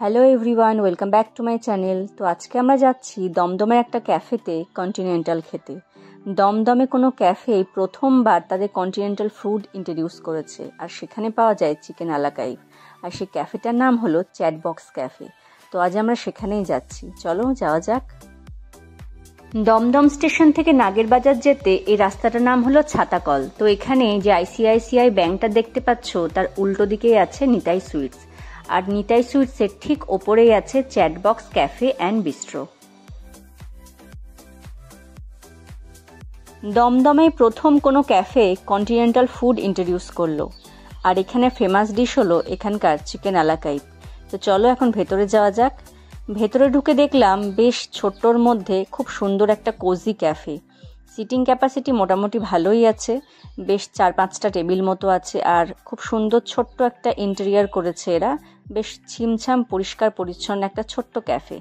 Hello everyone, welcome back to my channel. তো আজকে আমরা যাচ্ছি দমদমের একটা ক্যাফেতে কন্টিনেন্টাল খেতে। দমদমে কোনো ক্যাফে প্রথমবার তাদের কন্টিনেন্টাল ফুড ইন্ট্রোডিউস করেছে, আর সেখানে পাওয়া যায় চিকেন আলাকাইভ। আর সেই ক্যাফেটার নাম হলো চ্যাটবক্স ক্যাফে। তো আজ আমরা সেখানেই যাচ্ছি, চলো যাওয়া যাক। দমদম স্টেশন থেকে নাগেরবাজার যেতে এই রাস্তাটার নাম হলো ছাতাকল। তো এখানে যে ICICI ব্যাংকটা দেখতে পাচ্ছ তার উল্টো দিকেই আছে নিতাই সুইটস, আর নিতাই সুইটসের ঠিক ওপরেই আছে চ্যাটবক্স ক্যাফে অ্যান্ড বিস্ট্রো। দমদমে প্রথম কোনো ক্যাফে কন্টিনেন্টাল ফুড ইন্ট্রোডিউস করলো, আর এখানে ফেমাস ডিশ হলো এখানকার চিকেন আলাকাইভ। তো চলো এখন ভেতরে যাওয়া যাক। ভেতরে ঢুকে দেখলাম বেশ ছোট্টর মধ্যে খুব সুন্দর একটা কোজি ক্যাফে। সিটিং ক্যাপাসিটি মোটামুটি ভালোই আছে, বেশ 4-5টা টেবিল মতো আছে, আর খুব সুন্দর ছোট্ট একটা ইন্টেরিয়ার করেছে এরা। বেশ ছিমছাম পরিষ্কার পরিচ্ছন্ন একটা ছোট্ট ক্যাফে।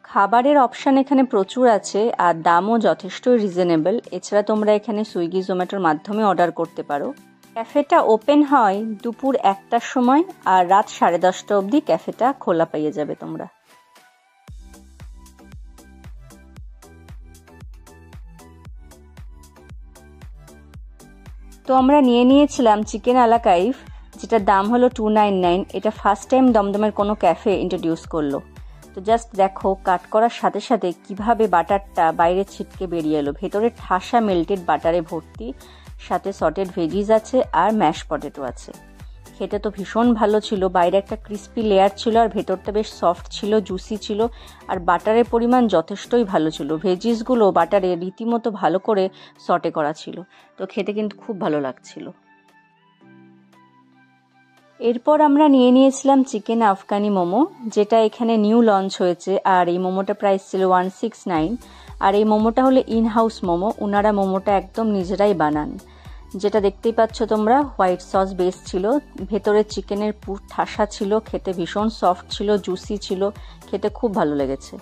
খাবারের অপশান এখানে প্রচুর আছে, আর দামও যথেষ্ট রিজনেবল। এছাড়া তোমরা এখানে সুইগি জোম্যাটোর মাধ্যমে অর্ডার করতে পারো। ক্যাফেটা ওপেন হয় দুপুর 1টার সময়, আর রাত 10:30 অবধি ক্যাফেটা খোলা পেয়ে যাবে তোমরা। তো আমরা নিয়েছিলাম চিকেন আলাকাইভ, যেটার দাম হলো 299। এটা ফার্স্ট টাইম দমদমের কোনো ক্যাফে ইন্ট্রোডিউস করলো। তো জাস্ট দেখো, কাট করার সাথে সাথে কিভাবে বাটারটা বাইরে ছিটকে বেরিয়ে এলো। ভেতরে ঠাসা মেল্টেড বাটারে ভর্তি, সাথে সটেড ভেজিস আছে আর ম্যাশ পটেটো আছে। খেতে তো ভীষণ ভালো ছিল। বাইরে একটা ক্রিস্পি লেয়ার ছিল, আর ভেতরটা বেশ সফট ছিল, জুসি ছিল, আর বাটারের পরিমাণ যথেষ্টই ভালো ছিল। ভেজিসগুলো বাটারে রীতিমতো ভালো করে সটে করা ছিল। তো খেতে কিন্তু খুব ভালো লাগছিল। এরপর আমরা নিয়েছিলাম চিকেন আফগানি মোমো, যেটা এখানে নিউ লঞ্চ হয়েছে, আর এই মোমোটা প্রাইস ছিল 169। আর এই মোমোটা হলো ইন হাউস মোমো, ওনারা মোমোটা একদম নিজেরাই বানান। যেটা দেখতেই পাচ্ছ তোমরা, হোয়াইট সস বেস ছিল, ভেতরে চিকেনের পুর ঠাসা ছিল, খেতে ভীষণ সফট ছিল, জুসি ছিল, খেতে খুব ভালো লেগেছে।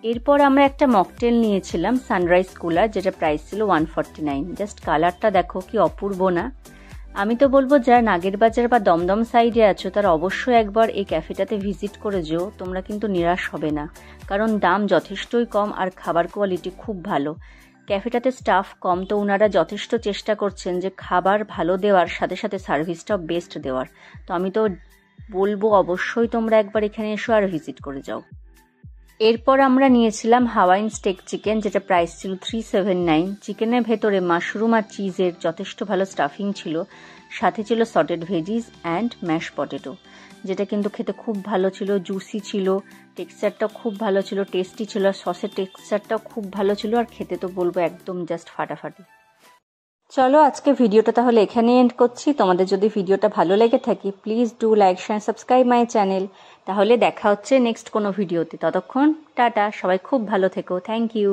এরপর আমরা একটা মকটেল নিয়েছিলাম সানরাইজ কুলার, যেটা প্রাইস ছিল 149। জাস্ট কালারটা দেখো কি অপূর্ব না? আমি তো বলবো যারা নাগেরবাজার বা দমদম সাইডে আছো তারা অবশ্যই একবার এই ক্যাফেটাতে ভিজিট করে যেও, তোমরা কিন্তু নিরাশ হবে না। কারণ দাম যথেষ্টই কম, আর খাবার কোয়ালিটি খুব ভালো। ক্যাফেটাতে স্টাফ কম, তো ওনারা যথেষ্ট চেষ্টা করছেন যে খাবার ভালো দেওয়ার সাথে সাথে সার্ভিসটাও বেস্ট দেওয়ার। তো আমি তো বলবো অবশ্যই তোমরা একবার এখানে এসো আর ভিজিট করে যাও। এরপর আমরা নিয়েছিলাম হাওয়াইন স্টেক চিকেন, যেটা প্রাইস ছিল 379। চিকেনের ভেতরে মাশরুম আর চিজের যথেষ্ট ভালো স্টাফিং ছিল, সাথে ছিল sautéed veggies and mash potato, যেটা কিন্তু খেতে খুব ভালো ছিল, জুসি ছিল, টেক্সচারটাও খুব ভালো ছিল, টেস্টি ছিল, সসের টেক্সচারটাও খুব ভালো ছিল, আর খেতে তো বলবো একদম জাস্ট ফাটাফাটি। চলো আজকে ভিডিওটা তাহলে এখানে এন্ড করছি। তোমাদের যদি ভিডিওটা ভালো লেগে থাকে please do like, share, subscribe my channel. তাহলে দেখা হচ্ছে নেক্সট কোনো ভিডিওতে। ততক্ষণ টাটা, সবাই খুব ভালো থেকো। Thank you.